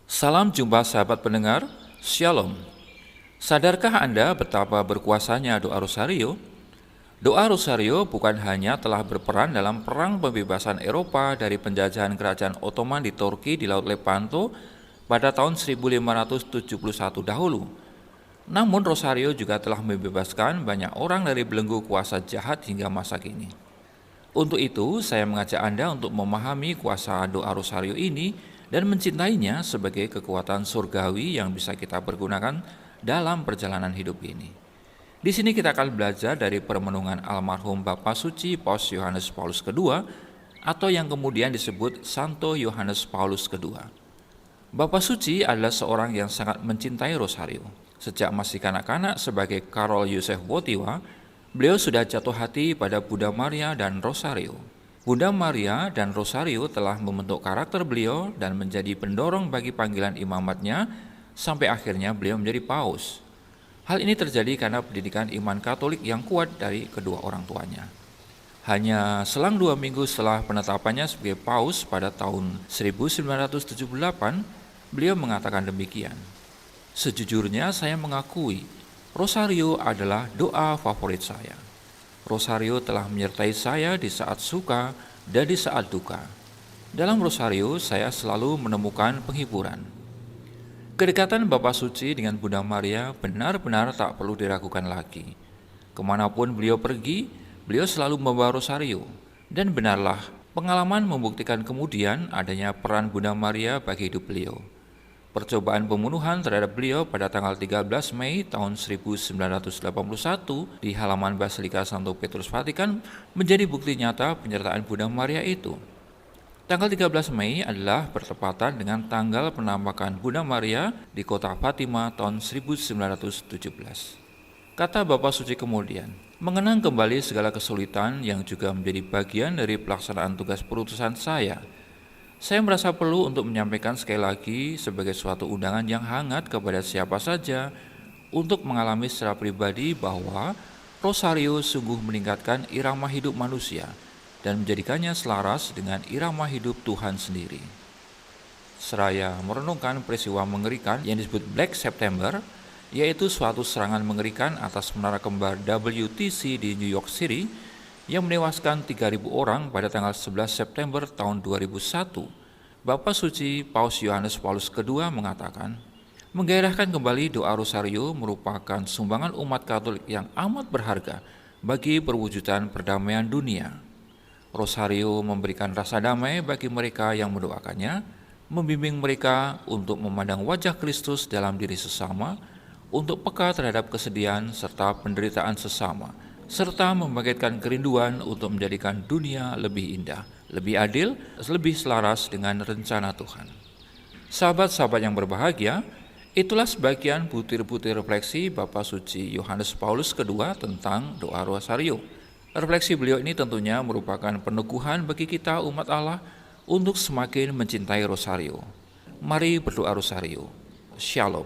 Salam jumpa sahabat pendengar, Shalom. Sadarkah Anda betapa berkuasanya doa Rosario? Doa Rosario bukan hanya telah berperan dalam perang pembebasan Eropa dari penjajahan kerajaan Ottoman di Turki di Laut Lepanto pada tahun 1571 dahulu. Namun Rosario juga telah membebaskan banyak orang dari belenggu kuasa jahat hingga masa kini. Untuk itu, saya mengajak Anda untuk memahami kuasa doa Rosario ini dan mencintainya sebagai kekuatan surgawi yang bisa kita pergunakan dalam perjalanan hidup ini. Di sini kita akan belajar dari permenungan almarhum Bapa Suci Paus Yohanes Paulus II atau yang kemudian disebut Santo Yohanes Paulus II. Bapa Suci adalah seorang yang sangat mencintai Rosario. Sejak masih kanak-kanak sebagai Karol Yosef Wojtyła, beliau sudah jatuh hati pada Bunda Maria dan Rosario. Bunda Maria dan Rosario telah membentuk karakter beliau dan menjadi pendorong bagi panggilan imamatnya sampai akhirnya beliau menjadi paus. Hal ini terjadi karena pendidikan iman Katolik yang kuat dari kedua orang tuanya. Hanya selang 2 minggu setelah penetapannya sebagai paus pada tahun 1978, beliau mengatakan demikian. Sejujurnya saya mengakui Rosario adalah doa favorit saya. Rosario telah menyertai saya di saat suka dan di saat duka. Dalam Rosario saya selalu menemukan penghiburan. Kedekatan Bapa Suci dengan Bunda Maria benar-benar tak perlu diragukan lagi. Kemanapun beliau pergi, beliau selalu membawa Rosario. Dan benarlah, pengalaman membuktikan kemudian adanya peran Bunda Maria bagi hidup beliau. Percobaan pembunuhan terhadap beliau pada tanggal 13 Mei tahun 1981 di halaman Basilika Santo Petrus Vatikan menjadi bukti nyata penyertaan Bunda Maria itu. Tanggal 13 Mei adalah bertepatan dengan tanggal penampakan Bunda Maria di kota Fatima tahun 1917. Kata Bapa Suci kemudian, mengenang kembali segala kesulitan yang juga menjadi bagian dari pelaksanaan tugas perutusan saya merasa perlu untuk menyampaikan sekali lagi sebagai suatu undangan yang hangat kepada siapa saja untuk mengalami secara pribadi bahwa Rosario sungguh meningkatkan irama hidup manusia dan menjadikannya selaras dengan irama hidup Tuhan sendiri. Seraya merenungkan peristiwa mengerikan yang disebut Black September, yaitu suatu serangan mengerikan atas menara kembar WTC di New York City yang menewaskan 3.000 orang pada tanggal 11 September tahun 2001, Bapa Suci Paus Yohanes Paulus II mengatakan, menggairahkan kembali doa Rosario merupakan sumbangan umat Katolik yang amat berharga bagi perwujudan perdamaian dunia. Rosario memberikan rasa damai bagi mereka yang mendoakannya, membimbing mereka untuk memandang wajah Kristus dalam diri sesama, untuk peka terhadap kesedihan serta penderitaan sesama, serta membangkitkan kerinduan untuk menjadikan dunia lebih indah, lebih adil, lebih selaras dengan rencana Tuhan. Sahabat-sahabat yang berbahagia, itulah sebagian butir-butir refleksi Bapa Suci Yohanes Paulus II tentang doa Rosario. Refleksi beliau ini tentunya merupakan peneguhan bagi kita umat Allah untuk semakin mencintai Rosario. Mari berdoa Rosario. Shalom.